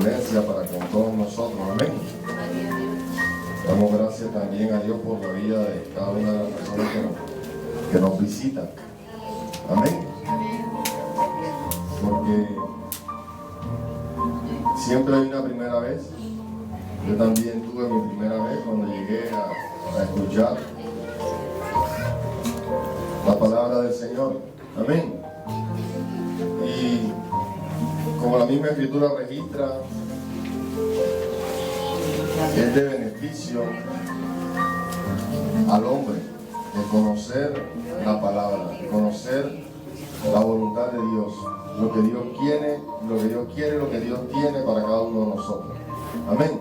benevolencia para con todos nosotros. Amén. Damos gracias también a Dios por la vida de cada una de las personas que nos visitan. Amén. Porque siempre hay una primera vez. Yo también tuve mi primera vez cuando llegué a escuchar la palabra del Señor. Amén. Y como la misma escritura registra, es de beneficio al hombre el conocer la palabra, conocer la voluntad de Dios, lo que Dios quiere, lo que Dios tiene para cada uno de nosotros. Amén.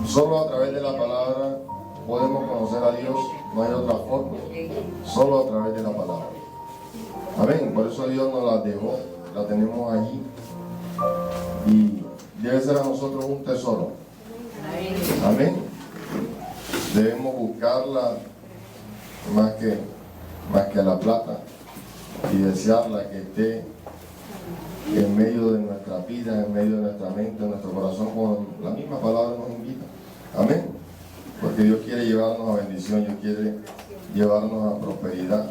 Solo a través de la palabra podemos conocer a Dios, no hay otra forma, solo a través de la palabra. Amén. Por eso Dios nos la dejó, la tenemos allí y debe ser a nosotros un tesoro. Amén. Debemos buscarla más que la plata y desearla que esté en medio de nuestra vida, en medio de nuestra mente, en nuestro corazón, como la misma palabra nos invita. Amén. Porque Dios quiere llevarnos a bendición, Dios quiere llevarnos a prosperidad.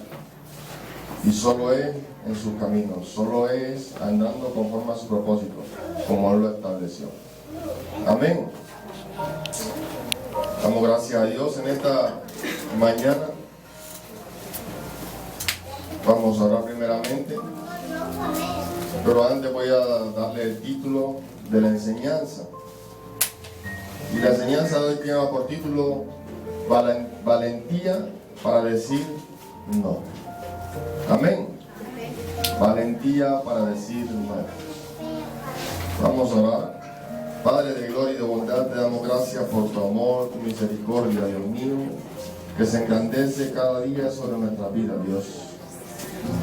Y solo es en sus caminos, solo es andando conforme a su propósito, como Él lo estableció. Amén. Damos gracias a Dios en esta mañana. Vamos a orar primeramente, pero antes voy a darle el título de la enseñanza. Y la enseñanza de hoy tiene por título Valentía para decir no. Amén. Valentía para decir no. Vamos a orar. Padre de gloria y de bondad, te damos gracias por tu amor, tu misericordia, Dios mío, que se engrandece cada día sobre nuestra vida, Dios.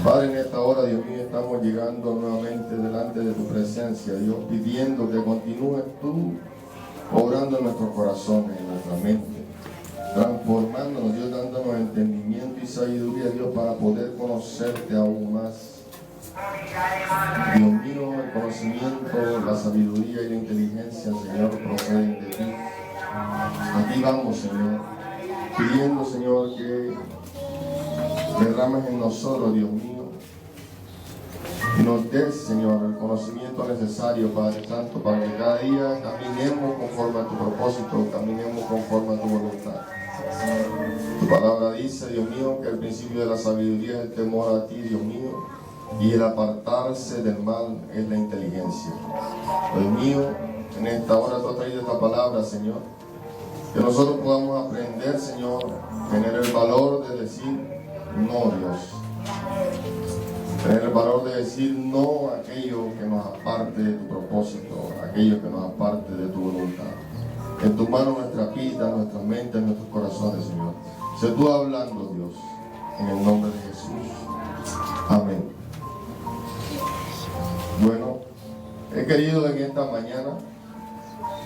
Padre, en esta hora, Dios mío, estamos llegando nuevamente delante de tu presencia, Dios, pidiendo que continúes tú obrando en nuestros corazones, en nuestra mente, transformándonos, Dios, dándonos entendimiento y sabiduría, Dios, para poder conocerte aún más. Dios mío, el conocimiento, la sabiduría y la inteligencia, Señor, proceden de ti. Aquí vamos, Señor, pidiendo, Señor, que derrames en nosotros, Dios mío, y nos des, Señor, el conocimiento necesario, Padre Santo, para que cada día caminemos conforme a tu propósito, caminemos conforme a tu voluntad. Tu palabra dice, Dios mío, que el principio de la sabiduría es el temor a ti, Dios mío, y el apartarse del mal es la inteligencia. Dios mío, en esta hora tú has traído esta palabra, Señor, que nosotros podamos aprender, Señor, tener el valor de decir no, Dios. Tener el valor de decir no a aquello que nos aparte de tu propósito, aquello que nos aparte de tu voluntad. En tu mano nuestra vida, nuestra mente, nuestros corazones, Señor. Sé tú hablando, Dios, en el nombre de Jesús. Amén. Bueno, he querido en esta mañana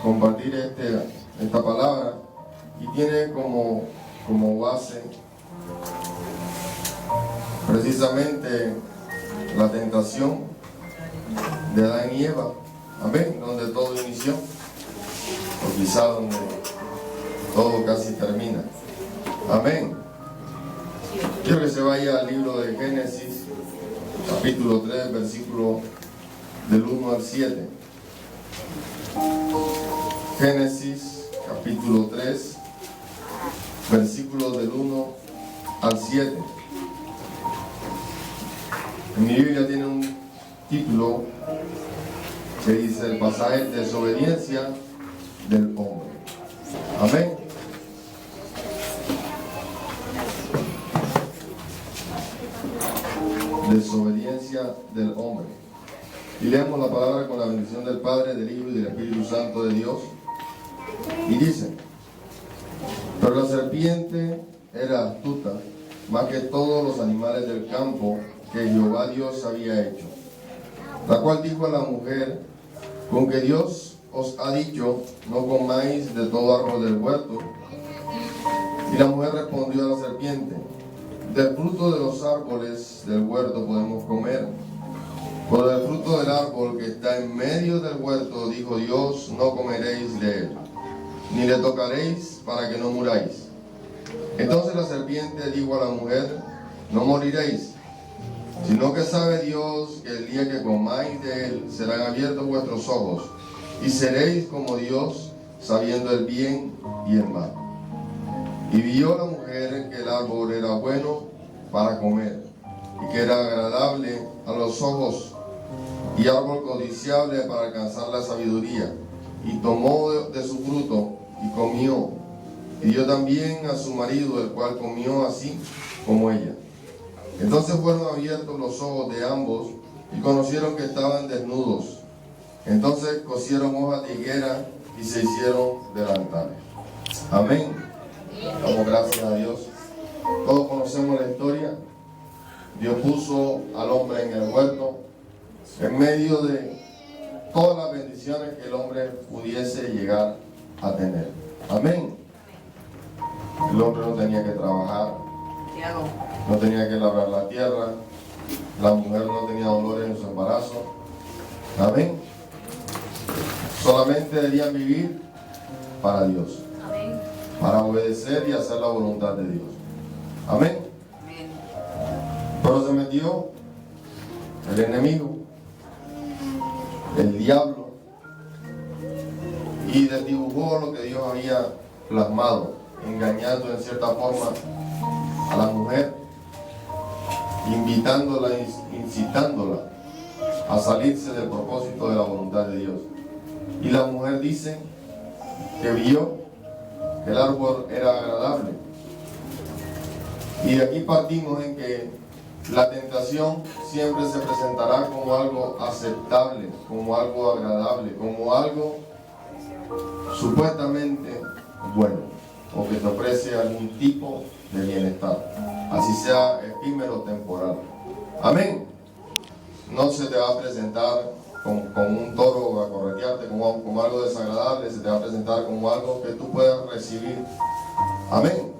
compartir esta palabra y tiene como base precisamente la tentación de Adán y Eva. Amén, donde todo inició, o quizá donde todo casi termina. Amén. Quiero que se vaya al libro de Génesis, capítulo 3, versículo del 1 al 7. Génesis, capítulo 3, versículo del 1 al 7. En mi Biblia tiene un título que dice el pasaje desobediencia del hombre. Amén. Desobediencia del hombre. Y leemos la palabra con la bendición del Padre, del Hijo y del Espíritu Santo de Dios. Y dice: pero la serpiente era astuta más que todos los animales del campo que Jehová Dios había hecho, la cual dijo a la mujer: con que Dios os ha dicho, no comáis de todo árbol del huerto. Y la mujer respondió a la serpiente: del fruto de los árboles del huerto podemos comer, pero del fruto del árbol árbol que está en medio del huerto, dijo Dios, no comeréis de él, ni le tocaréis para que no muráis. Entonces la serpiente dijo a la mujer, no moriréis, sino que sabe Dios que el día que comáis de él serán abiertos vuestros ojos, y seréis como Dios, sabiendo el bien y el mal. Y vio la mujer que el árbol era bueno para comer, y que era agradable a los ojos, y árbol codiciable para alcanzar la sabiduría. Y tomó de su fruto, y comió, y dio también a su marido, el cual comió así como ella. Entonces fueron abiertos los ojos de ambos, y conocieron que estaban desnudos. Entonces cosieron hojas de higuera, y se hicieron delantales. Amén. Damos gracias a Dios. Todos conocemos la historia. Dios puso al hombre en el huerto, en medio de todas las bendiciones que el hombre pudiese llegar a tener. Amén. El hombre no tenía que trabajar, no tenía que labrar la tierra, la mujer no tenía dolores en su embarazo. Amén. Solamente debían vivir para Dios, para obedecer y hacer la voluntad de Dios. Amén. Pero se metió el enemigo, el diablo, y desdibujó lo que Dios había plasmado, engañando en cierta forma a la mujer, invitándola, incitándola a salirse del propósito de la voluntad de Dios. Y la mujer dice que vio que el árbol era agradable. Y de aquí partimos en que la tentación siempre se presentará como algo aceptable, como algo agradable, como algo supuestamente bueno, o que te ofrece algún tipo de bienestar, así sea efímero o temporal. Amén. No se te va a presentar como un toro a corretearte, como algo desagradable, se te va a presentar como algo que tú puedas recibir. Amén.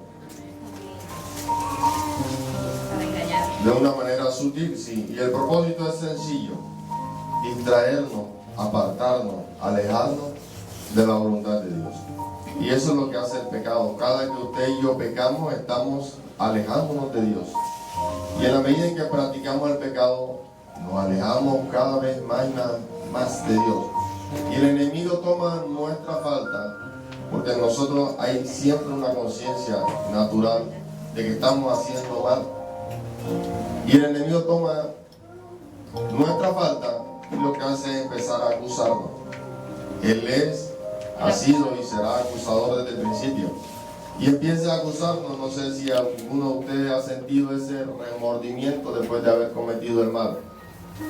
De una manera sutil, sí. Y el propósito es sencillo: distraernos, apartarnos, alejarnos de la voluntad de Dios. Y eso es lo que hace el pecado. Cada que usted y yo pecamos, estamos alejándonos de Dios. Y en la medida en que practicamos el pecado, nos alejamos cada vez más y más de Dios. Y el enemigo toma nuestra falta, porque en nosotros hay siempre una conciencia natural de que estamos haciendo mal. Y el enemigo toma nuestra falta y lo que hace es empezar a acusarnos. Él ha sido y será acusador desde el principio. Y empieza a acusarnos. No sé si alguno de ustedes ha sentido ese remordimiento después de haber cometido el mal.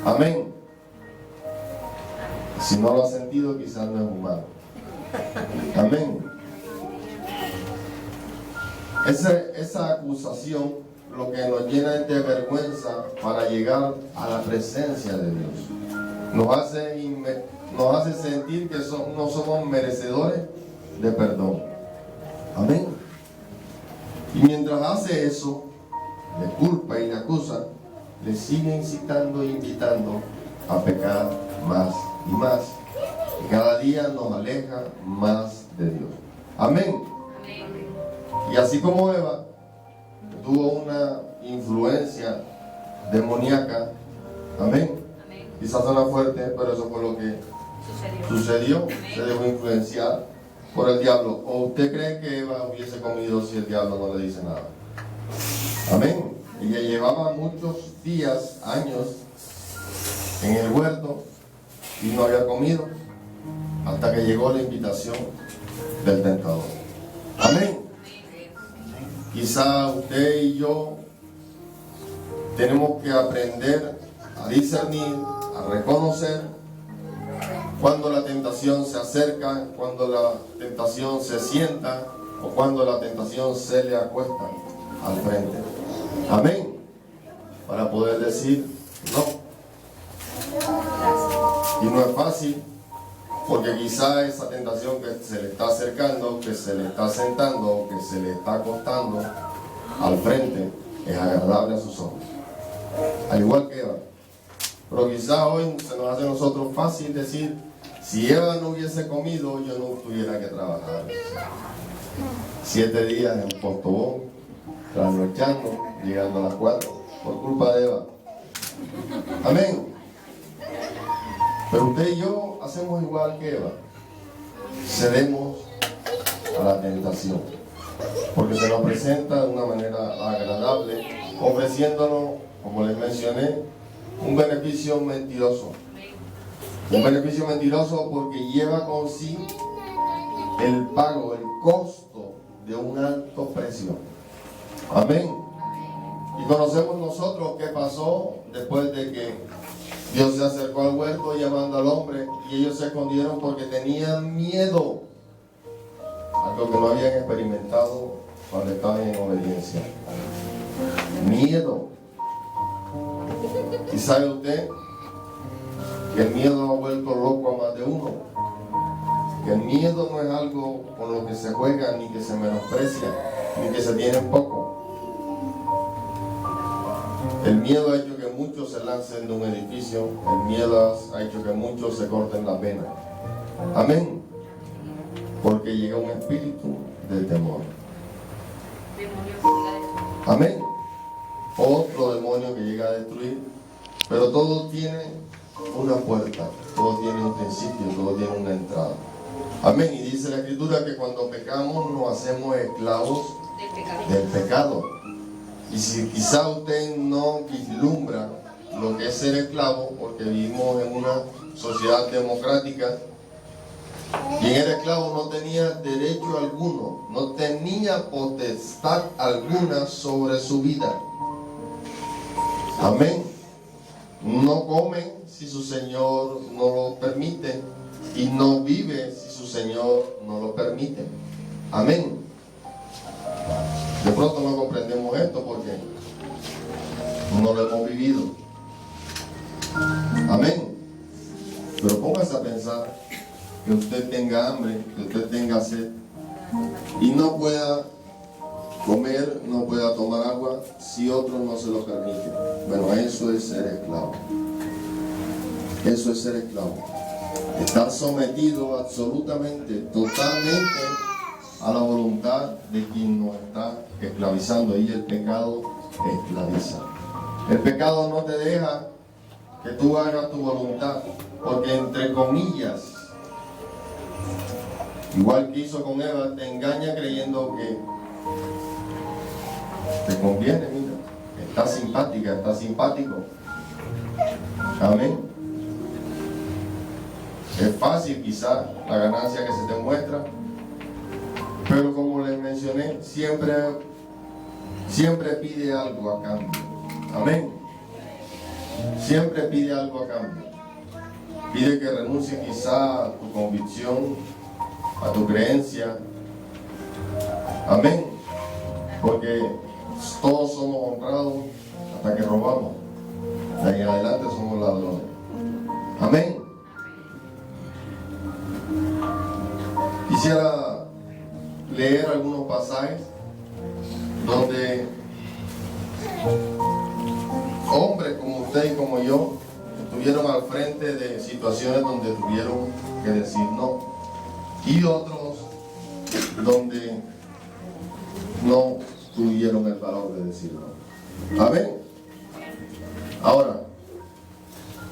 Amén. Si no lo ha sentido, quizás no es humano. Amén. Esa acusación lo que nos llena es de vergüenza para llegar a la presencia de Dios. Nos hace sentir que no somos merecedores de perdón. Amén. Y mientras hace eso, le culpa y le acusa, le sigue incitando e invitando a pecar más y más. Y cada día nos aleja más de Dios. Amén. Y así como Eva tuvo una influencia demoníaca, amén. Quizás suena fuerte, pero eso fue lo que sucedió. Se dejó influenciar por el diablo. ¿O usted cree que Eva hubiese comido si el diablo no le dice nada? Amén. Ella llevaba muchos días, años en el huerto y no había comido hasta que llegó la invitación del tentador. Amén. Quizá usted y yo tenemos que aprender a discernir, a reconocer cuando la tentación se acerca, cuando la tentación se sienta o cuando la tentación se le acuesta al frente. Amén. Para poder decir no. Y no es fácil, porque quizá esa tentación que se le está acercando, que se le está sentando, que se le está acostando al frente, es agradable a sus ojos. Al igual que Eva. Pero quizás hoy se nos hace a nosotros fácil decir, si Eva no hubiese comido, yo no tuviera que trabajar. 7 días en Postobón, trasnochando, llegando a las 4, por culpa de Eva. Amén. Pero usted y yo hacemos igual que Eva. Cedemos a la tentación, porque se nos presenta de una manera agradable, ofreciéndonos, como les mencioné, un beneficio mentiroso. Un beneficio mentiroso porque lleva con sí el pago, el costo de un alto precio. Amén. Y conocemos nosotros qué pasó después de que Dios se acercó al huerto llamando al hombre y ellos se escondieron porque tenían miedo. Algo que no habían experimentado cuando estaban en obediencia. Miedo. ¿Y sabe usted que el miedo ha vuelto loco a más de uno? Que el miedo no es algo con lo que se juega, ni que se menosprecia, ni que se tiene en poco. El miedo ha hecho que muchos se lancen de un edificio. El miedo ha hecho que muchos se corten las venas. Amén. Porque llega un espíritu de temor. Amén. Otro demonio que llega a destruir. Pero todo tiene una puerta, todo tiene un principio, todo tiene una entrada. Amén. Y dice la Escritura que cuando pecamos nos hacemos esclavos del pecado. Y si quizá usted no vislumbra lo que es ser esclavo, porque vivimos en una sociedad democrática, quien era esclavo no tenía derecho alguno, no tenía potestad alguna sobre su vida. Amén. No come si su Señor no lo permite y no vive si su Señor no lo permite. Amén. De pronto no comprendemos esto porque no lo hemos vivido. Amén. Pero póngase a pensar que usted tenga hambre, que usted tenga sed y no pueda comer, no pueda tomar agua si otro no se lo permite. Bueno, eso es ser esclavo. Eso es ser esclavo. Estar sometido absolutamente, totalmente a la voluntad de quien nos está esclavizando. Y el pecado esclaviza. El pecado no te deja que tú hagas tu voluntad, porque entre comillas, igual que hizo con Eva, te engaña creyendo que te conviene, mira, está simpática, está simpático. Amén. Es fácil quizá la ganancia que se te muestra, pero como les mencioné, siempre pide algo a cambio. Amén. Siempre pide algo a cambio. Pide que renuncies quizá a tu convicción, a tu creencia. Amén. Porque todos somos honrados hasta que robamos. De ahí en adelante somos ladrones. Amén. Quisiera leer algunos pasajes donde hombres como usted y como yo estuvieron al frente de situaciones donde tuvieron que decir no, y otros donde no tuvieron el valor de decir no. Amén. Ahora,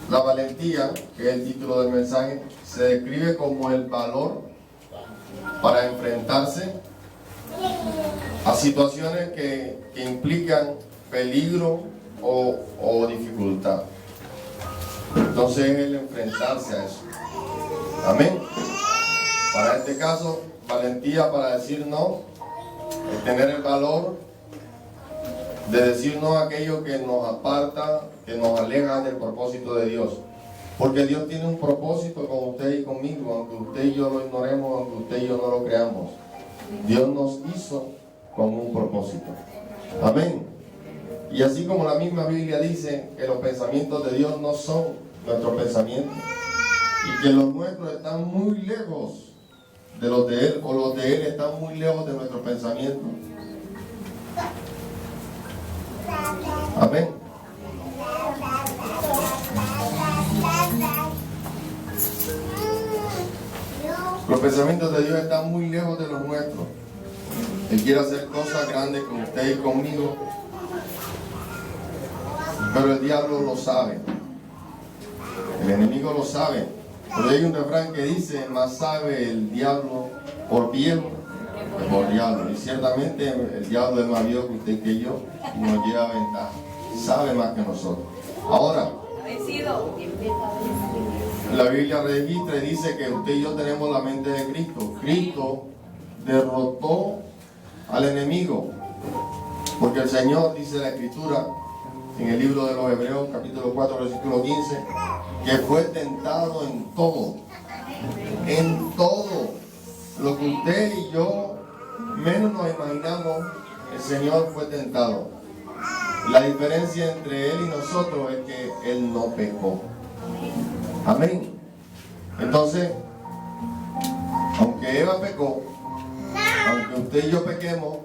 la valentía, que es el título del mensaje, se describe como el valor para enfrentarse a situaciones que implican peligro o dificultad. Entonces es el enfrentarse a eso. Amén. Para este caso, valentía para decir no es tener el valor de decir no a aquello que nos aparta, que nos aleja del propósito de Dios. Porque Dios tiene un propósito con usted y conmigo, aunque usted y yo lo ignoremos, aunque usted y yo no lo creamos. Dios nos hizo con un propósito. Amén. Y así como la misma Biblia dice que los pensamientos de Dios no son nuestros pensamientos y que los nuestros están muy lejos de los de Él, o los de Él están muy lejos de nuestros pensamientos. Amén. Los pensamientos de Dios están muy lejos de los nuestros. Él quiere hacer cosas grandes con usted y conmigo, pero el diablo lo sabe. El enemigo lo sabe. Pero hay un refrán que dice: más sabe el diablo por viejo que por diablo. Y ciertamente el diablo es más viejo que usted y que yo, y nos lleva ventaja. Sabe más que nosotros. Ahora, la Biblia registra y dice que usted y yo tenemos la mente de Cristo. Cristo derrotó al enemigo, porque el Señor, dice la Escritura en el libro de los Hebreos, capítulo 4, versículo 15, que fue tentado en todo lo que usted y yo menos nos imaginamos. El Señor fue tentado. La diferencia entre Él y nosotros es que Él no pecó. Amén. Entonces, aunque Eva pecó, aunque usted y yo pequemos,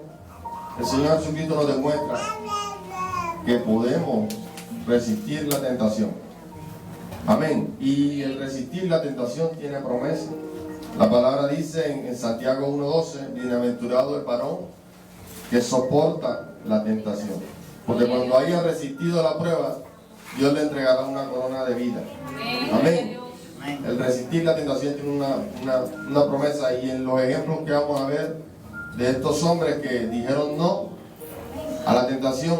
el Señor Jesucristo nos demuestra que podemos resistir la tentación. Amén. Y el resistir la tentación tiene promesa. La palabra dice en Santiago 1:12: bienaventurado el varón que soporta la tentación, porque cuando haya resistido la prueba, Dios le entregará una corona de vida. Amén. El resistir la tentación tiene una promesa, y en los ejemplos que vamos a ver de estos hombres que dijeron no a la tentación,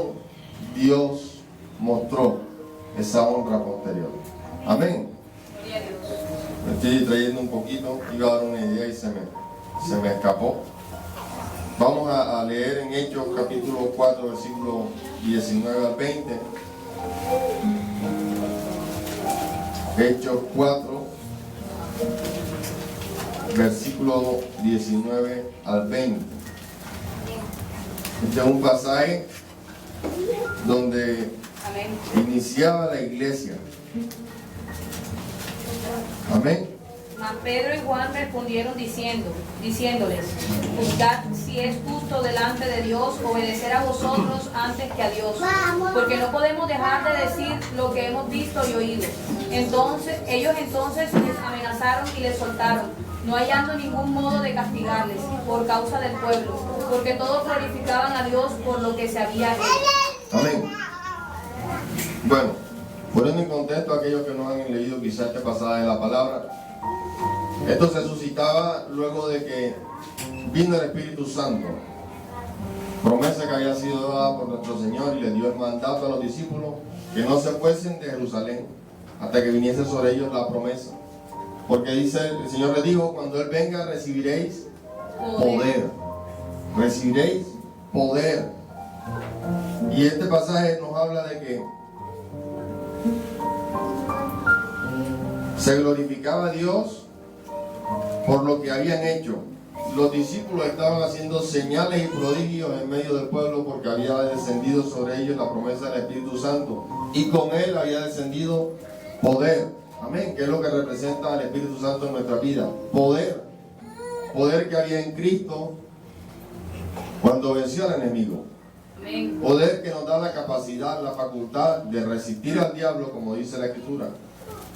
Dios mostró esa honra posterior. Amén. Me estoy trayendo un poquito, iba a dar una idea y se me escapó. Vamos a leer en Hechos capítulo 4, versículo 19 al 20. Hechos 4, versículo 19 al 20. Este es un pasaje donde iniciaba la iglesia. Amén. Mas Pedro y Juan respondieron diciéndoles: juzgad si es justo delante de Dios obedecer a vosotros antes que a Dios, porque no podemos dejar de decir lo que hemos visto y oído. Ellos entonces les amenazaron y les soltaron, no hallando ningún modo de castigarles por causa del pueblo, porque todos glorificaban a Dios por lo que se había hecho. Amén. Bueno, poniendo en contexto a aquellos que no han leído quizás este pasaje de la palabra, esto se suscitaba luego de que vino el Espíritu Santo, promesa que había sido dada por nuestro Señor, y le dio el mandato a los discípulos que no se fuesen de Jerusalén hasta que viniese sobre ellos la promesa. Porque dice, el Señor les dijo: cuando Él venga recibiréis poder. Recibiréis poder. Y este pasaje nos habla de que se glorificaba a Dios por lo que habían hecho. Los discípulos estaban haciendo señales y prodigios en medio del pueblo, porque había descendido sobre ellos la promesa del Espíritu Santo, y con Él había descendido poder. Amén. Que es lo que representa el Espíritu Santo en nuestra vida. Poder que había en Cristo cuando venció al enemigo. Amén. Poder que nos da la capacidad, la facultad de resistir al diablo, como dice la Escritura,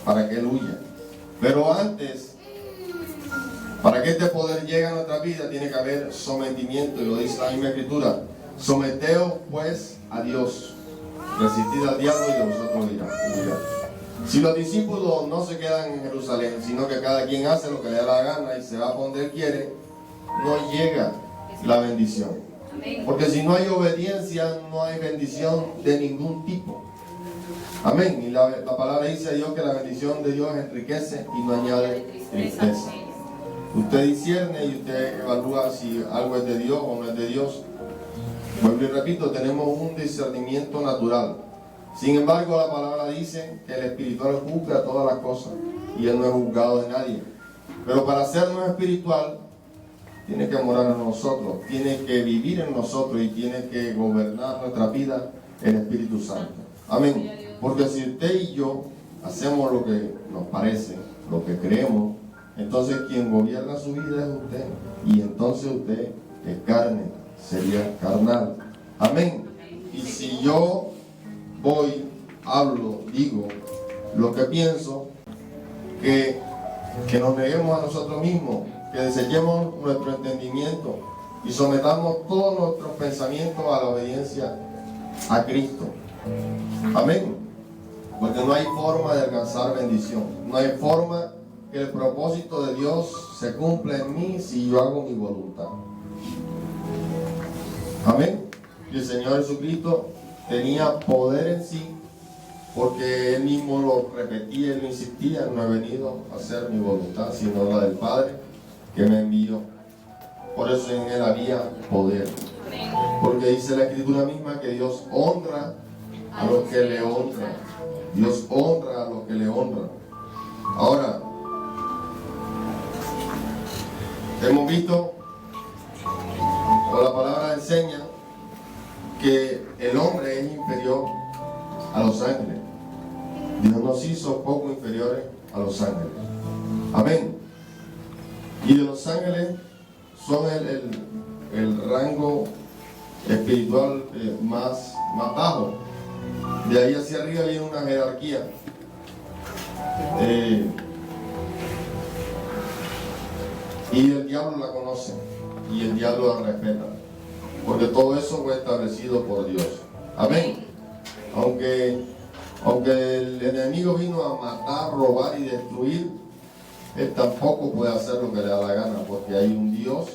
para que él huya. Pero antes, para que este poder llegue a nuestra vida, tiene que haber sometimiento, y lo dice la misma Escritura: someteos pues a Dios, resistid al diablo y de vosotros huirá. Si los discípulos no se quedan en Jerusalén, sino que cada quien hace lo que le da la gana y se va por donde él quiere, no llega la bendición. Porque si no hay obediencia, no hay bendición de ningún tipo. Amén. Y la palabra dice a Dios que la bendición de Dios enriquece y no añade tristeza. Usted discierne y usted evalúa si algo es de Dios o no es de Dios. Vuelvo y repito, tenemos un discernimiento natural. Sin embargo, la palabra dice que el espiritual juzga todas las cosas y Él no es juzgado de nadie. Pero para sernos espiritual, tiene que morar en nosotros, tiene que vivir en nosotros, y tiene que gobernar nuestra vida el Espíritu Santo. Amén. Porque si usted y yo hacemos lo que nos parece, lo que creemos, entonces quien gobierna su vida es usted, y entonces usted es carne, sería carnal. Amén. Y si yo voy, hablo, digo lo que pienso, que nos neguemos a nosotros mismos, que desechemos nuestro entendimiento y sometamos todos nuestros pensamientos a la obediencia a Cristo. Amén. Porque no hay forma de alcanzar bendición. No hay forma que el propósito de Dios se cumpla en mí si yo hago mi voluntad. Amén. Y el Señor Jesucristo tenía poder en sí, porque Él mismo lo repetía, Él lo insistía: no he venido a hacer mi voluntad, sino la del Padre que me envió. Por eso en Él había poder. Porque dice la Escritura misma que Dios honra a los que le honran. Dios honra a los que le honran. Ahora, hemos visto, o la palabra enseña, que el hombre es inferior a los ángeles. Dios nos hizo poco inferiores a los ángeles. Amén. Y de los ángeles son el rango espiritual más bajo. De ahí hacia arriba hay una jerarquía. Y el diablo la conoce y el diablo la respeta, porque todo eso fue establecido por Dios. Amén. Aunque el enemigo vino a matar, robar y destruir, él tampoco puede hacer lo que le da la gana, porque hay un Dios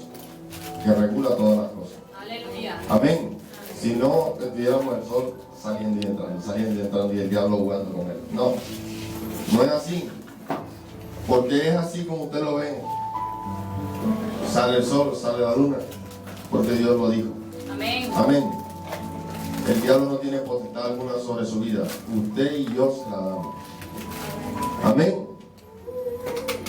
que regula todas las cosas. Aleluya. Amén. Si no, tuviéramos el sol saliendo y entrando y el diablo jugando con él. No es así. Porque es así como usted lo ve. Sale el sol, sale la luna, porque Dios lo dijo. Amén. Amén. El diablo no tiene potestad alguna sobre su vida. Usted y yo se la damos. Amén.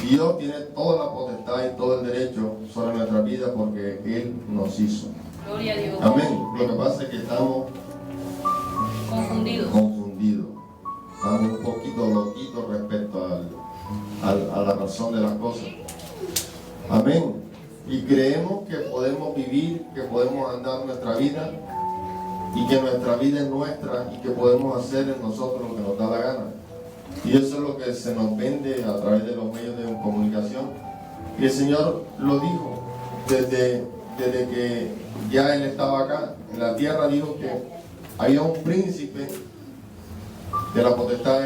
Dios tiene toda la potestad y todo el derecho sobre nuestra vida porque Él nos hizo. Gloria a Dios. Amén. Lo que pasa es que estamos confundidos. Estamos un poquito loquitos respecto a la razón de las cosas. Amén. Y creemos que podemos vivir, que podemos andar nuestra vida y que nuestra vida es nuestra y que podemos hacer en nosotros lo que nos da la gana. Y eso es lo que se nos vende a través de los medios de comunicación. Y el Señor lo dijo desde que ya Él estaba acá en la tierra. Dijo que había un príncipe de la potestad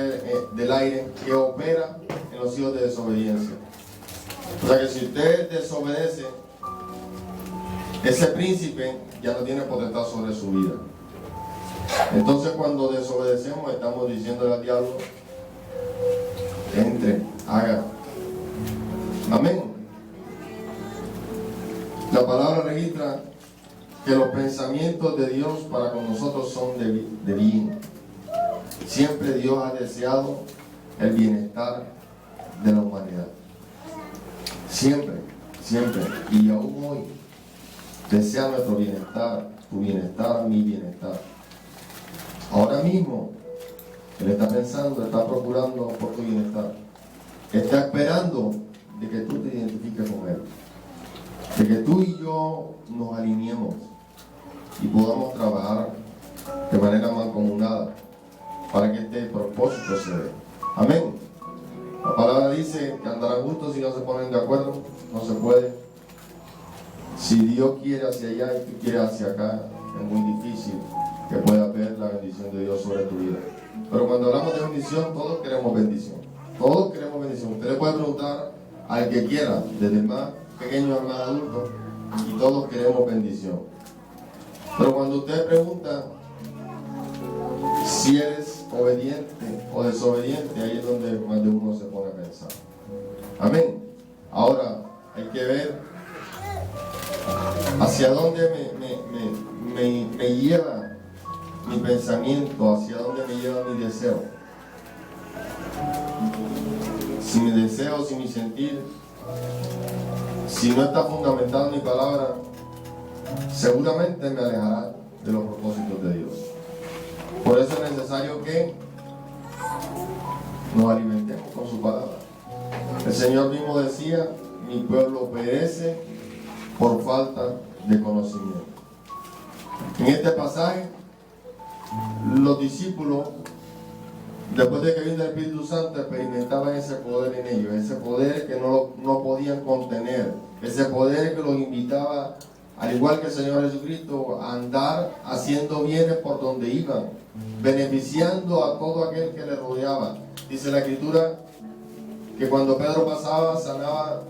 del aire que opera en los hijos de desobediencia. O sea que si usted desobedece, ese príncipe ya no tiene potestad sobre su vida. Entonces cuando desobedecemos estamos diciéndole al diablo: entre, haga. Amén. La palabra registra que los pensamientos de Dios para con nosotros son de bien. Siempre Dios ha deseado el bienestar de la humanidad. Siempre, siempre. Y aún hoy desea nuestro bienestar, tu bienestar, mi bienestar. Ahora mismo Él está pensando, está procurando por tu bienestar. Está esperando de que tú te identifiques con Él. De que tú y yo nos alineemos y podamos trabajar de manera mancomunada para que este propósito se dé. Amén. La palabra dice que andarán juntos si no se ponen de acuerdo. No se puede. Si Dios quiere hacia allá y tú quieres hacia acá, es muy difícil que puedas ver la bendición de Dios sobre tu vida. Pero cuando hablamos de bendición, todos queremos bendición. Todos queremos bendición. Usted le puede preguntar al que quiera, desde el más pequeño al más adulto, y todos queremos bendición. Pero cuando usted pregunta si eres obediente o desobediente, ahí es donde más de uno se pone a pensar. Amén. Ahora hay que ver hacia dónde me lleva mi pensamiento, hacia dónde me lleva mi deseo. Si mi deseo, si mi sentir, si no está fundamentado en mi palabra, seguramente me alejará de los propósitos de Dios. Por eso es necesario que nos alimentemos con su palabra. El Señor mismo decía: mi pueblo perece por falta de conocimiento. En este pasaje, los discípulos Después de que vino el Espíritu Santo, experimentaban ese poder en ellos, ese poder que no podían contener, ese poder que los invitaba, al igual que el Señor Jesucristo, a andar haciendo bienes por donde iban, beneficiando a todo aquel que le rodeaba. Dice la Escritura que cuando Pedro pasaba, sanaba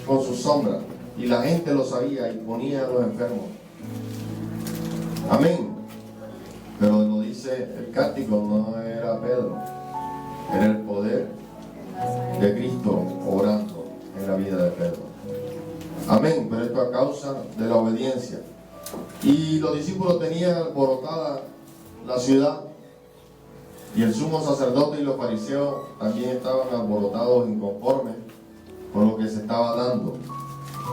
con su sombra, y la gente lo sabía y ponía a los enfermos. Amén. Pero lo dice el cántico, no era Pedro, era el poder de Cristo obrando en la vida de Pedro. Amén. Pero esto a causa de la obediencia. Y los discípulos tenían alborotada la ciudad, y el sumo sacerdote y los fariseos también estaban alborotados, inconformes con lo que se estaba dando,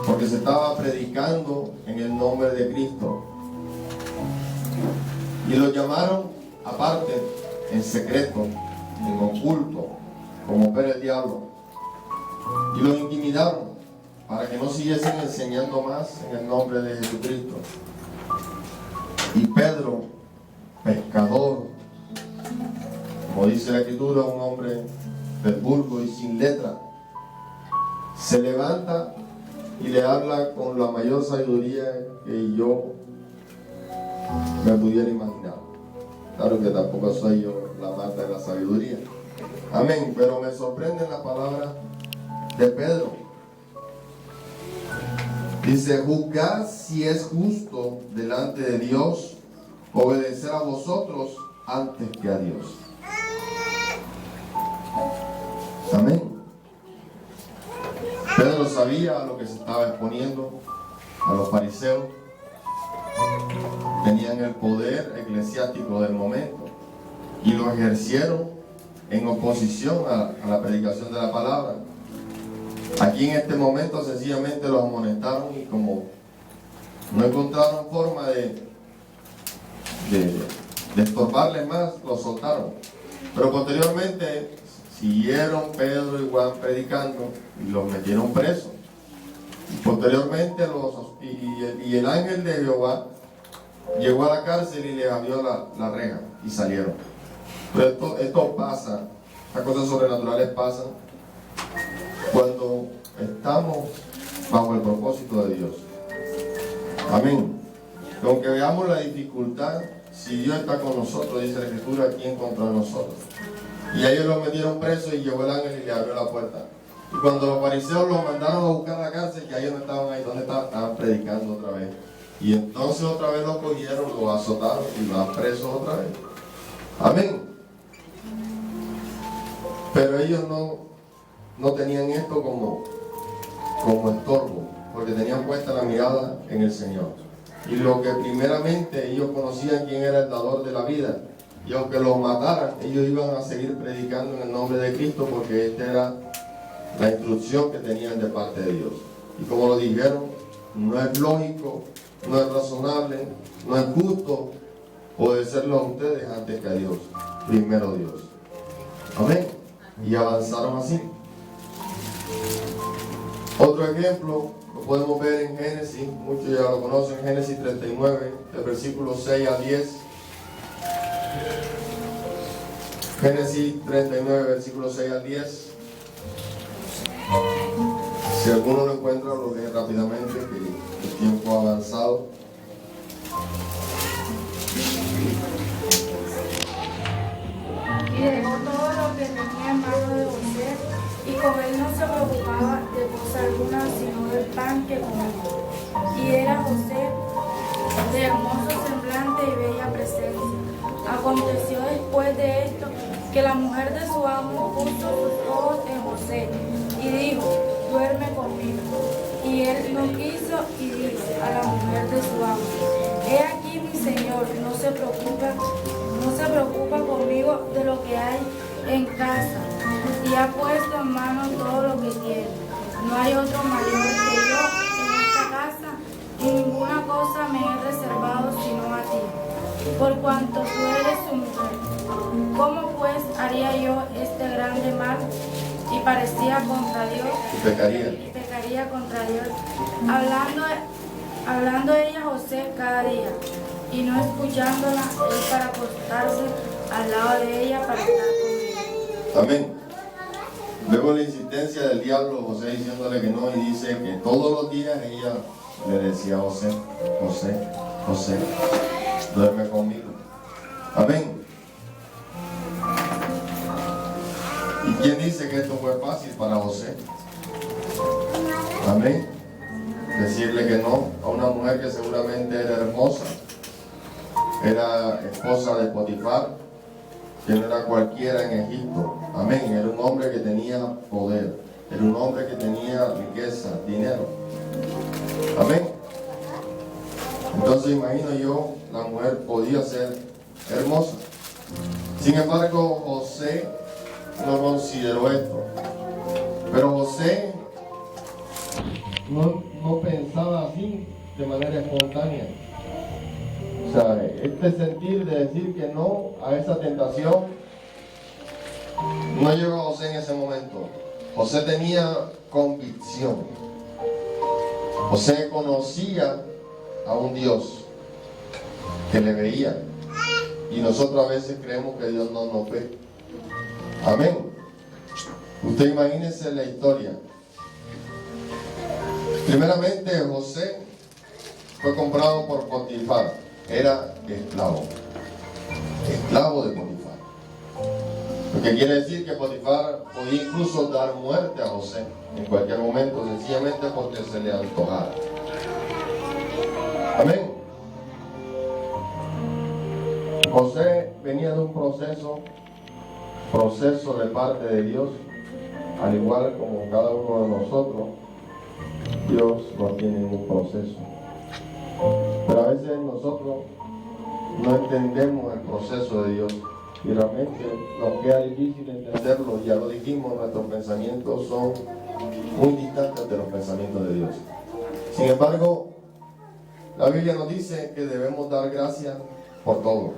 porque se estaba predicando en el nombre de Cristo. Y los llamaron aparte, en secreto, en oculto, como opera el diablo, y los intimidaron para que no siguiesen enseñando más en el nombre de Jesucristo. Y Pedro, pescador, como dice la Escritura, un hombre del vulgo y sin letra, se levanta y le habla con la mayor sabiduría que yo me pudiera imaginar. Claro que tampoco soy yo la Marta de la sabiduría. Amén. Pero me sorprenden las palabras de Pedro. Dice: juzgad si es justo delante de Dios obedecer a vosotros antes que a Dios. Amén. Pedro sabía a lo que se estaba exponiendo. A los fariseos tenían el poder eclesiástico del momento y lo ejercieron en oposición a la predicación de la palabra. Aquí en este momento sencillamente los amonestaron, y como no encontraron forma de estorbarles más, los soltaron. Pero posteriormente siguieron Pedro y Juan predicando y los metieron presos. Y posteriormente el ángel de Jehová llegó a la cárcel y les abrió la reja y salieron. Pero esto pasa, estas cosas sobrenaturales pasan cuando estamos bajo el propósito de Dios. Amén. Aunque veamos la dificultad, si Dios está con nosotros, dice la Escritura, ¿quién contra nosotros? Y a ellos los metieron presos y llegó el ángel y le abrió la puerta. Y cuando los fariseos los mandaron a buscar a la cárcel, que ellos no estaban ahí, ¿dónde estaban? Estaban predicando otra vez. Y entonces otra vez los cogieron, los azotaron y los han presos otra vez. Amén. Pero ellos no tenían esto como estorbo, porque tenían puesta la mirada en el Señor. Y lo que primeramente ellos conocían quién era el dador de la vida. Y aunque los mataran, ellos iban a seguir predicando en el nombre de Cristo, porque esta era la instrucción que tenían de parte de Dios. Y como lo dijeron, no es lógico, no es razonable, no es justo obedecerlo a ustedes antes que a Dios. Primero Dios. Amén. Y avanzaron así. Otro ejemplo lo podemos ver en Génesis, muchos ya lo conocen, Génesis 39, del versículo 6 al 10. Génesis 39, versículo 6 al 10. Si alguno lo encuentra, lo lee rápidamente, que el tiempo ha avanzado. Y dejó todo lo que tenía en mano de José, y con él no se preocupaba de cosa alguna, sino del pan que comía. Y era José de hermoso semblante y bella presencia. Aconteció después de esto que la mujer de su amo puso sus ojos en José y dijo: duerme conmigo. Y él no quiso, y dice a la mujer de su amo: he aquí mi señor, no se preocupa conmigo de lo que hay en casa, y ha puesto en mano todo lo que tiene. No hay otro mayor que yo en esta casa, y ninguna cosa me he reservado sino a ti, por cuanto tú eres su mujer. ¿Cómo pues haría yo este grande mal? Y parecía contra Dios, y pecaría contra Dios, hablando ella a José cada día, y no escuchándola él para acostarse al lado de ella para estar con ella. Amén. Luego la insistencia del diablo, José diciéndole que no, y dice que todos los días ella le decía a José, José, José, duerme conmigo. Amén. ¿Y quién dice que esto fue fácil para José? Amén. Decirle que no a una mujer que seguramente era hermosa, era esposa de Potifar, que no era cualquiera en Egipto. Amén. Era un hombre que tenía poder, era un hombre que tenía riqueza, dinero. Amén. Entonces imagino yo, la mujer podía ser hermosa. Sin embargo, José no consideró esto. Pero José no pensaba así de manera espontánea. O sea, este sentir de decir que no a esa tentación no llegó a José en ese momento. José tenía convicción. José conocía a un Dios que le veía. Y nosotros a veces creemos que Dios no nos ve. Amén. Usted imagínese la historia. Primeramente, José fue comprado por Potifar. Era esclavo. Esclavo de Potifar. Lo que quiere decir que Potifar podía incluso dar muerte a José en cualquier momento, sencillamente porque se le antojara. Amén. José venía de un proceso de parte de Dios, al igual como cada uno de nosotros. Dios nos tiene en un proceso, pero a veces nosotros no entendemos el proceso de Dios y realmente nos queda difícil entenderlo. Ya lo dijimos, nuestros pensamientos son muy distantes de los pensamientos de Dios. Sin embargo, la Biblia nos dice que debemos dar gracias por todo.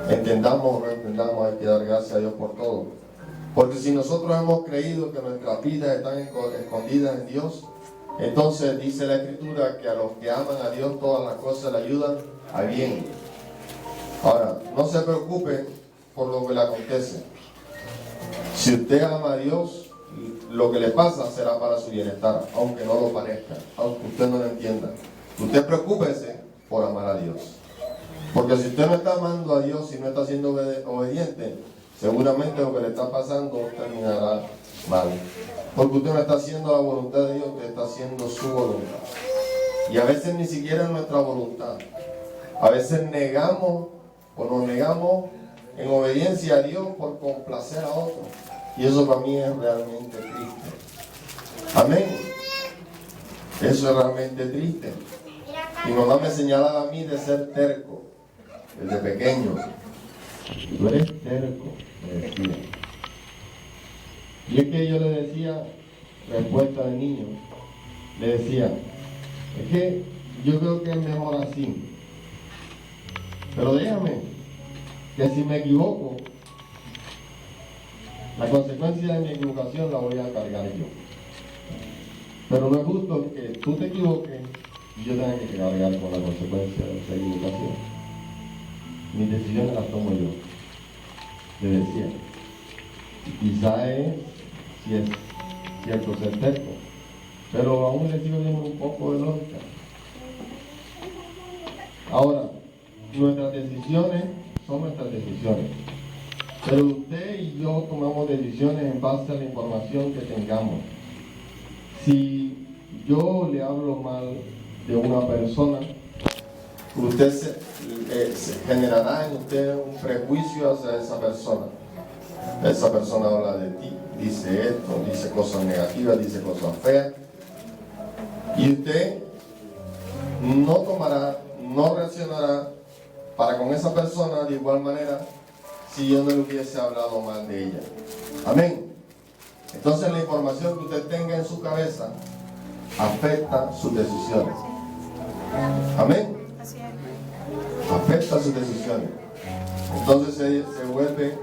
Entendamos o no entendamos, hay que dar gracias a Dios por todo. Porque si nosotros hemos creído que nuestras vidas están escondidas en Dios, entonces dice la Escritura que a los que aman a Dios todas las cosas le ayudan a bien. Ahora, no se preocupe por lo que le acontece. Si usted ama a Dios, lo que le pasa será para su bienestar, aunque no lo parezca, aunque usted no lo entienda. Usted preocúpese por amar a Dios. Porque si usted no está amando a Dios y no está siendo obediente, seguramente lo que le está pasando terminará mal. Porque usted no está haciendo la voluntad de Dios, usted está haciendo su voluntad. Y a veces ni siquiera es nuestra voluntad. A veces negamos o nos negamos en obediencia a Dios por complacer a otros. Y eso para mí es realmente triste. Amén. Eso es realmente triste. Mi mamá me señalaba a mí de ser terco desde pequeño. Tú eres terco, me decía. Y es que yo le decía, respuesta de niño, le decía, es que yo creo que es mejor así. Pero déjame, que si me equivoco, la consecuencia de mi equivocación la voy a cargar yo. Pero no es justo que tú te equivoques y yo tenga que cargar con la consecuencia de esa equivocación. Mis decisiones las tomo yo, le decía. Quizá si es cierto ser terco, pero aún le sigo viendo un poco de lógica. Ahora, nuestras decisiones son nuestras decisiones, pero usted y yo tomamos decisiones en base a la información que tengamos. Si yo le hablo mal de una persona, usted se generará en usted un prejuicio hacia esa persona. Esa persona habla de ti, dice esto, dice cosas negativas, dice cosas feas, y usted no tomará, no reaccionará para con esa persona de igual manera si yo no le hubiese hablado mal de ella. Amén. Entonces la información que usted tenga en su cabeza afecta sus decisiones. Amén. Afecta sus decisiones. Entonces se vuelve,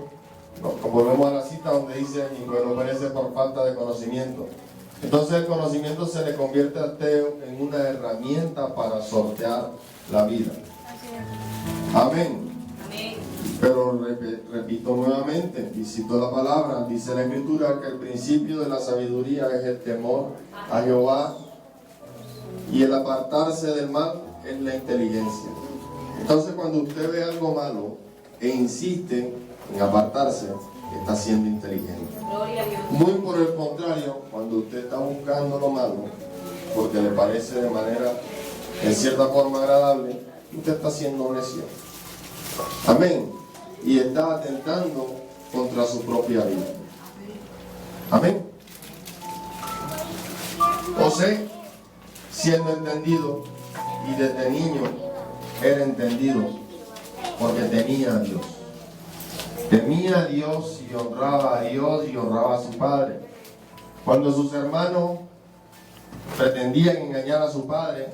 volvemos a la cita donde dice, y bueno, perece por falta de conocimiento. Entonces el conocimiento se le convierte a usted en una herramienta para sortear la vida. Amén. Pero repito nuevamente, y cito la palabra, dice la Escritura que el principio de la sabiduría es el temor a Jehová y el apartarse del mal es la inteligencia. Entonces, cuando usted ve algo malo e insiste en apartarse, está siendo inteligente. Gloria a Dios. Muy por el contrario, cuando usted está buscando lo malo, porque le parece de manera, en cierta forma agradable, usted está siendo necio. Amén. Y está atentando contra su propia vida. Amén. José, siendo entendido, y desde niño era entendido, porque temía a Dios. Temía a Dios y honraba a Dios y honraba a su padre. Cuando sus hermanos pretendían engañar a su padre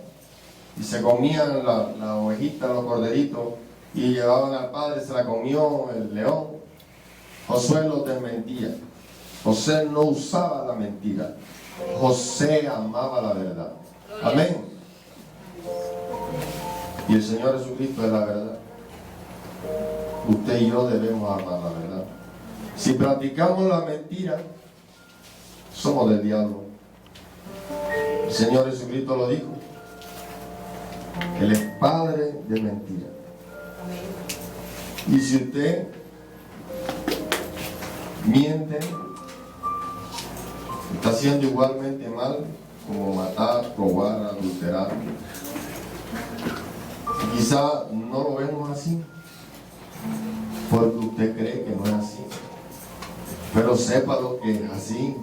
y se comían la ovejita, los corderitos, y llevaban al padre, se la comió el león, Josué los desmentía. José no usaba la mentira. José amaba la verdad. Amén. Y el Señor Jesucristo es la verdad. Usted y yo debemos amar la verdad. Si practicamos la mentira, somos del diablo. El Señor Jesucristo lo dijo. Él es padre de mentira. Y si usted miente, está haciendo igualmente mal, como matar, robar, adulterar. Quizá no lo vemos así, porque usted cree que no es así. Pero sepa lo que es así.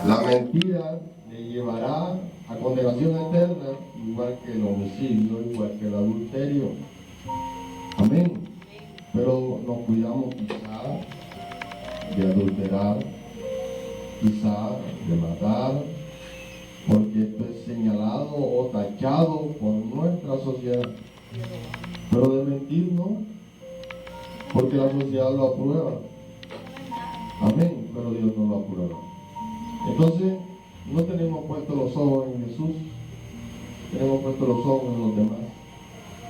La mentira le llevará a condenación eterna, igual que el homicidio, igual que el adulterio. Amén. Pero nos cuidamos quizá de adulterar, quizá de matar, porque esto es señalado o tachado por nuestra sociedad. Pero de mentir no, porque la sociedad lo aprueba. Amén, pero Dios no lo aprueba. Entonces, no tenemos puestos los ojos en Jesús, tenemos puestos los ojos en los demás.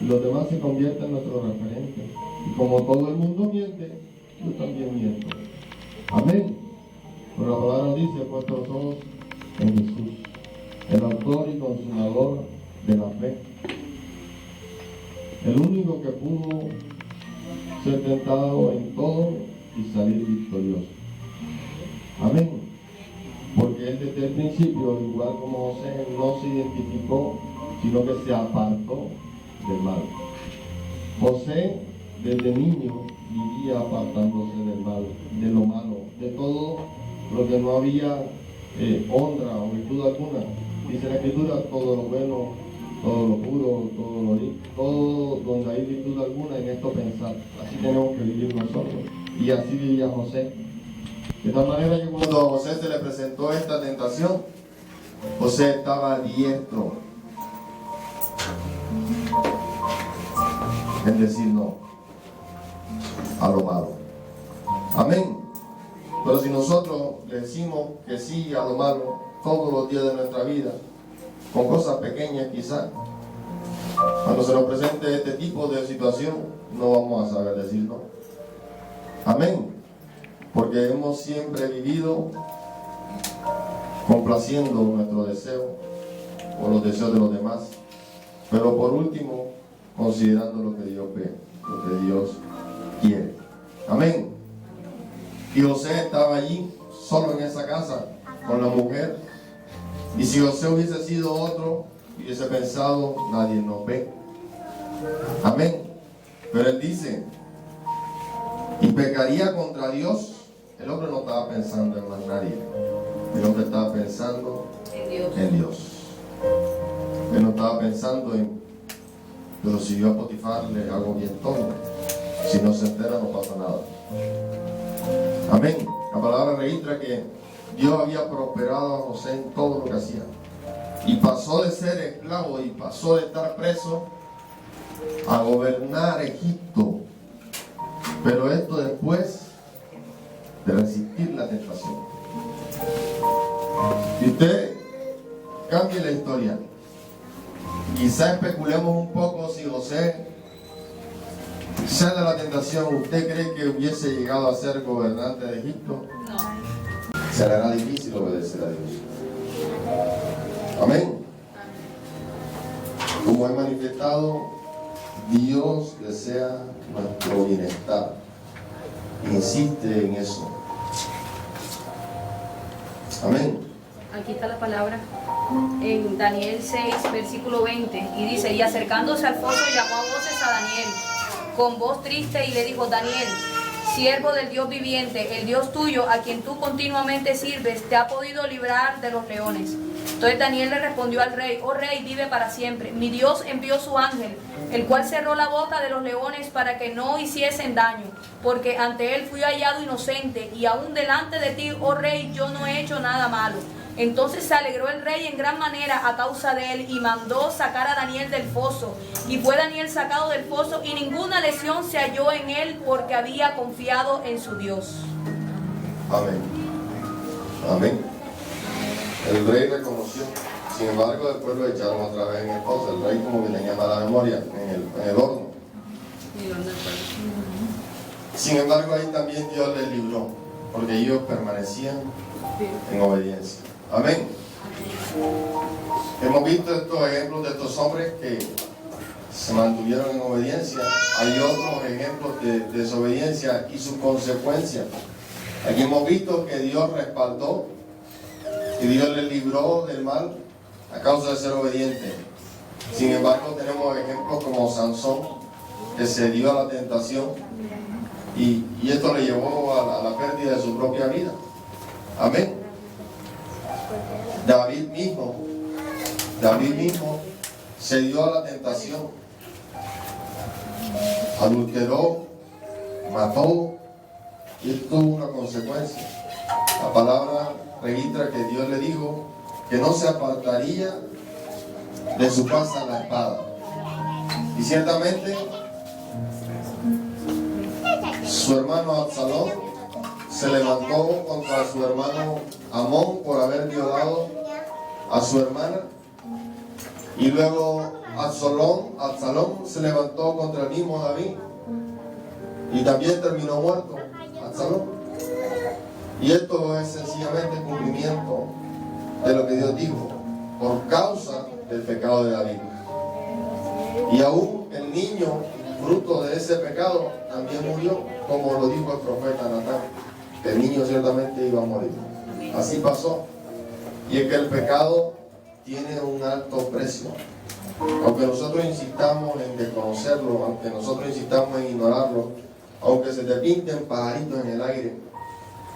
Y los demás se convierten en nuestros referentes. Y como todo el mundo miente, yo también miento. Amén. Pero la palabra dice, puesto los ojos en Jesús, el autor y consumador de la fe. El único que pudo ser tentado en todo y salir victorioso. Amén. Porque él desde el principio, igual como José, no se identificó, sino que se apartó del mal. José desde niño vivía apartándose del mal, de lo malo, de todo lo que no había honra o virtud alguna. Dice la Escritura, todo lo bueno, todo lo puro, todo donde hay virtud alguna, en esto pensar. Así tenemos que vivir nosotros. Y así vivía José. De tal manera que cuando a José se le presentó esta tentación, José estaba diestro en decir no a lo malo. Amén. Pero si nosotros le decimos que sí a lo malo todos los días de nuestra vida, con cosas pequeñas quizás, cuando se nos presente este tipo de situación, no vamos a saber decir no. Amén. Porque hemos siempre vivido complaciendo nuestro deseo o los deseos de los demás, pero por último considerando lo que Dios ve, lo que Dios quiere. Amén. Y José estaba allí solo en esa casa con la mujer, y si José hubiese sido otro, hubiese pensado, nadie nos ve. Amén. Pero él dice, y pecaría contra Dios. El hombre no estaba pensando en más nadie. El hombre estaba pensando en Dios. Él no estaba pensando en, pero si yo a Potifar le hago bien todo, si no se entera no pasa nada. Amén. La palabra registra que Dios había prosperado a José en todo lo que hacía. Y pasó de ser esclavo y pasó de estar preso a gobernar Egipto. Pero esto después de resistir la tentación. Y usted cambie la historia. Quizá especulemos un poco si José Sale de la tentación, ¿usted cree que hubiese llegado a ser gobernante de Egipto? No. Se le hará difícil obedecer a Dios. Amén. Como he manifestado, Dios desea nuestro bienestar. Insiste en eso. Amén. Aquí está la palabra en Daniel 6, versículo 20, y dice: y acercándose al foso llamó a voces a Daniel con voz triste y le dijo: Daniel, siervo del Dios viviente, el Dios tuyo, a quien tú continuamente sirves, te ha podido librar de los leones. Entonces Daniel le respondió al rey: oh rey, vive para siempre. Mi Dios envió su ángel, el cual cerró la boca de los leones para que no hiciesen daño, porque ante él fui hallado inocente, y aún delante de ti, oh rey, yo no he hecho nada malo. Entonces se alegró el rey en gran manera a causa de él, y mandó sacar a Daniel del foso. Y fue Daniel sacado del foso, y ninguna lesión se halló en él, porque había confiado en su Dios. Amén. Amén. El rey reconoció. Sin embargo, después lo echaron otra vez en el foso. El rey como que tenía mala memoria en el horno. Sin embargo, ahí también Dios les libró, porque ellos permanecían en obediencia. Amén. Hemos visto estos ejemplos de estos hombres que se mantuvieron en obediencia. Hay otros ejemplos de desobediencia y sus consecuencias. Aquí hemos visto que Dios respaldó y Dios les libró del mal a causa de ser obediente. Sin embargo, tenemos ejemplos como Sansón, que se dio a la tentación y esto le llevó a la pérdida de su propia vida. Amén. David mismo se dio a la tentación, adulteró, mató, y esto tuvo una consecuencia. La palabra registra que Dios le dijo que no se apartaría de su casa la espada. Y ciertamente su hermano Absalón se levantó contra su hermano Amón por haber violado a su hermana, y luego Absalón se levantó contra el mismo David y también terminó muerto Absalón. Y esto es sencillamente cumplimiento de lo que Dios dijo por causa del pecado de David. Y aún el niño, fruto de ese pecado, también murió, como lo dijo el profeta Natán, que el niño ciertamente iba a morir. Así pasó. Y es que el pecado tiene un alto precio. Aunque nosotros insistamos en desconocerlo, aunque nosotros insistamos en ignorarlo, aunque se te pinten pajaritos en el aire,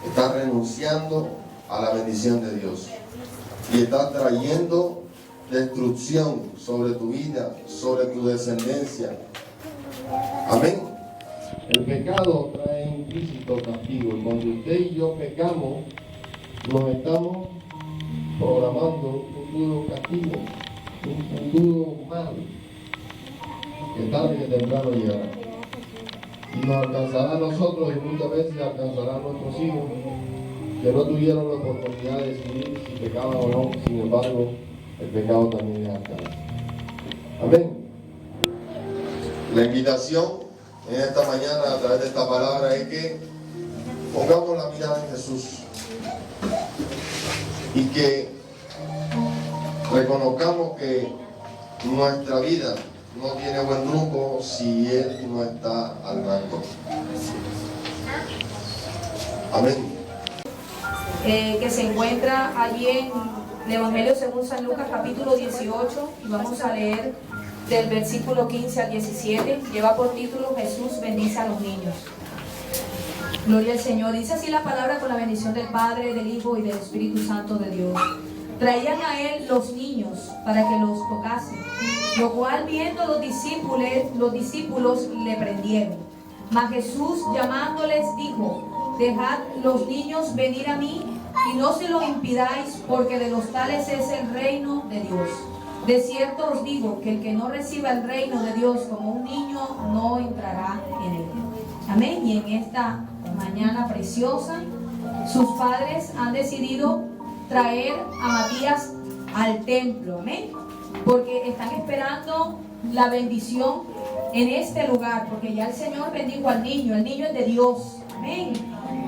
estás renunciando a la bendición de Dios. Y estás trayendo destrucción sobre tu vida, sobre tu descendencia. Amén. El pecado trae implícito castigo. Y cuando usted y yo pecamos, nos estamos programando un futuro castigo, un futuro mal, que tarde que temprano llegará. Y nos alcanzará a nosotros, y muchas veces alcanzará a nuestros hijos, que no tuvieron la oportunidad de decidir si pecaban o no. Sin embargo, el pecado también es alcance. Amén. La invitación en esta mañana a través de esta palabra es que pongamos la mirada en Jesús y que reconozcamos que nuestra vida no tiene buen rumbo si Él no está al mando. Amén. Que se encuentra allí en el Evangelio según San Lucas capítulo 18, y vamos a leer del versículo 15 al 17. Lleva por título: Jesús bendice a los niños. Gloria al Señor. Dice así la palabra con la bendición del Padre, del Hijo y del Espíritu Santo de Dios. Traían a él los niños para que los tocasen, lo cual viendo los discípulos le prendieron. Mas Jesús llamándoles dijo: dejad los niños venir a mí, y no se lo impidáis, porque de los tales es el reino de Dios. De cierto os digo que el que no reciba el reino de Dios como un niño no entrará en él. Amén. Y en esta mañana preciosa, sus padres han decidido traer a Matías al templo. Amén. Porque están esperando la bendición en este lugar, porque ya el Señor bendijo al niño. El niño es de Dios. Amén.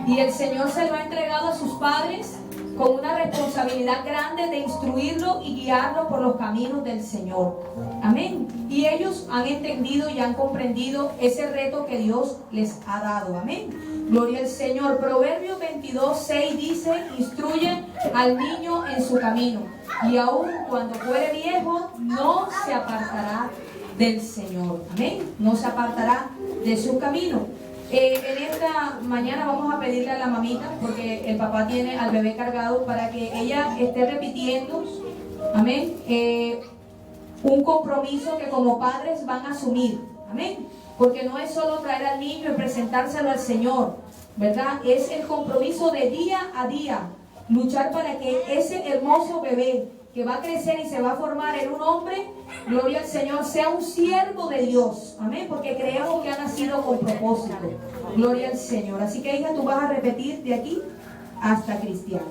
Y el Señor se lo ha entregado a sus padres con una responsabilidad grande de instruirlo y guiarlo por los caminos del Señor. Amén. Y ellos han entendido y han comprendido ese reto que Dios les ha dado. Amén. Gloria al Señor. Proverbios 22:6 dice: instruye al niño en su camino, y aun cuando fuere viejo no se apartará del Señor. Amén. No se apartará de su camino. En esta mañana vamos a pedirle a la mamita, porque el papá tiene al bebé cargado, para que ella esté repitiendo, amén, un compromiso que como padres van a asumir, amén, porque no es solo traer al niño y presentárselo al Señor, ¿verdad? Es el compromiso de día a día, luchar para que ese hermoso bebé que va a crecer y se va a formar en un hombre, gloria al Señor, sea un siervo de Dios, amén, porque creemos que ha nacido con propósito. Gloria al Señor. Así que, hija, tú vas a repetir de aquí hasta cristiano.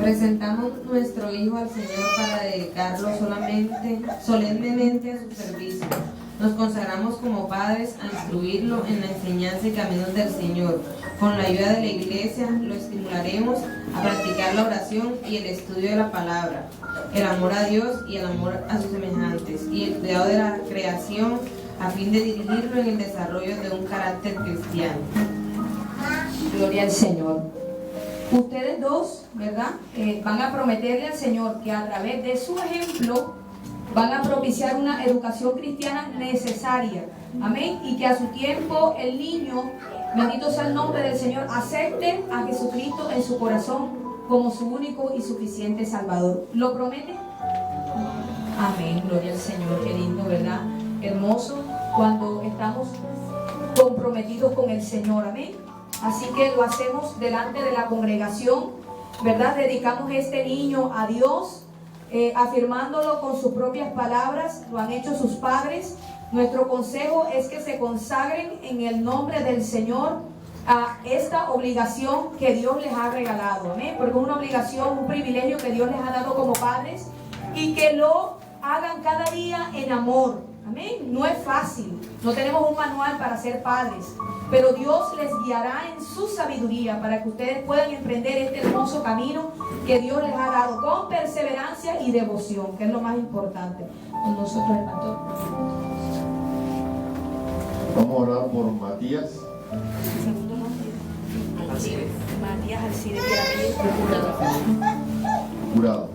Presentamos nuestro hijo al Señor para dedicarlo solemnemente a su servicio. Nos consagramos como padres a instruirlo en la enseñanza y caminos del Señor. Con la ayuda de la iglesia lo estimularemos a practicar la oración y el estudio de la palabra, el amor a Dios y el amor a sus semejantes, y el cuidado de la creación, a fin de dirigirlo en el desarrollo de un carácter cristiano. Gloria al Señor. Ustedes dos, ¿verdad? Van a prometerle al Señor que a través de su ejemplo van a propiciar una educación cristiana necesaria. Amén. Y que a su tiempo el niño, bendito sea el nombre del Señor, acepte a Jesucristo en su corazón como su único y suficiente Salvador. ¿Lo promete? Amén. Gloria al Señor. Qué lindo, ¿verdad? Hermoso cuando estamos comprometidos con el Señor. Amén. Así que lo hacemos delante de la congregación, ¿verdad? Dedicamos este niño a Dios, afirmándolo con sus propias palabras. Lo han hecho sus padres. Nuestro consejo es que se consagren en el nombre del Señor a esta obligación que Dios les ha regalado. Amén. Porque es una obligación, un privilegio que Dios les ha dado como padres, y que lo hagan cada día en amor. Amén. No es fácil. No tenemos un manual para ser padres, pero Dios les guiará en su sabiduría para que ustedes puedan emprender este hermoso camino que Dios les ha dado con perseverancia y devoción, que es lo más importante. Con nosotros el pastor. Vamos a orar por Matías. Segundo nombre. Matías Alcides, Curado.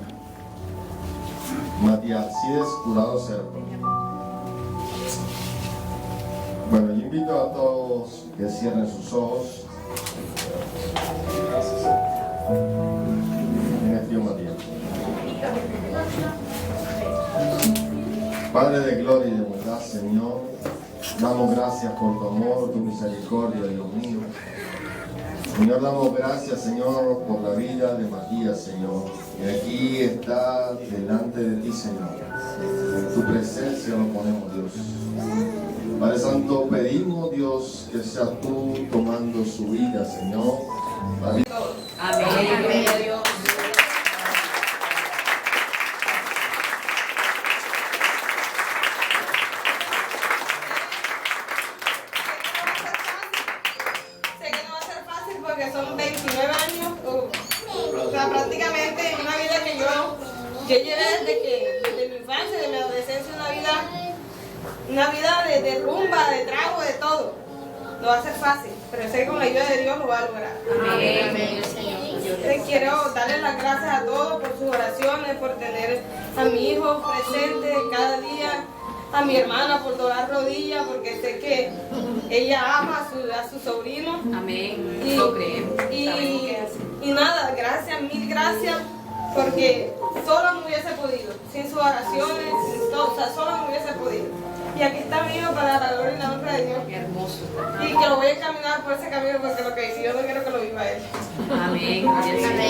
Matías Alcides Curado Serpa. Bueno, yo invito a todos que cierren sus ojos. En el tío Matías. Padre de gloria y de bondad, Señor, damos gracias por tu amor, tu misericordia, Dios mío. Señor, damos gracias, Señor, por la vida de Matías, Señor, que aquí está delante de ti, Señor. Tu presencia lo ponemos, Dios. Padre Santo, pedimos, Dios, que seas tú tomando su vida, Señor. Amén. Amén. Dios. Sé que no va a ser fácil porque son 29 años, o sea, prácticamente una vida que yo llevé desde mi infancia, de mi adolescencia, una vida de rumba, de trago, de todo. No va a ser fácil, pero sé que con la ayuda de Dios lo va a lograr. Amén. Amén. Quiero darles las gracias a todos por sus oraciones, por tener a mi hijo presente cada día, a mi hermana por doblar rodillas, porque sé que ella ama a su sobrino. Amén. Y, Lo creemos. y nada, gracias, mil gracias, porque sola no hubiese podido, sin sus oraciones, sin todo, o sea, sola no hubiese podido. Y aquí está mi hijo para la gloria y la honra de Dios. Qué hermoso. Y que lo voy a caminar por ese camino, porque lo que vivió no quiero que lo viva él. Amén. Amén.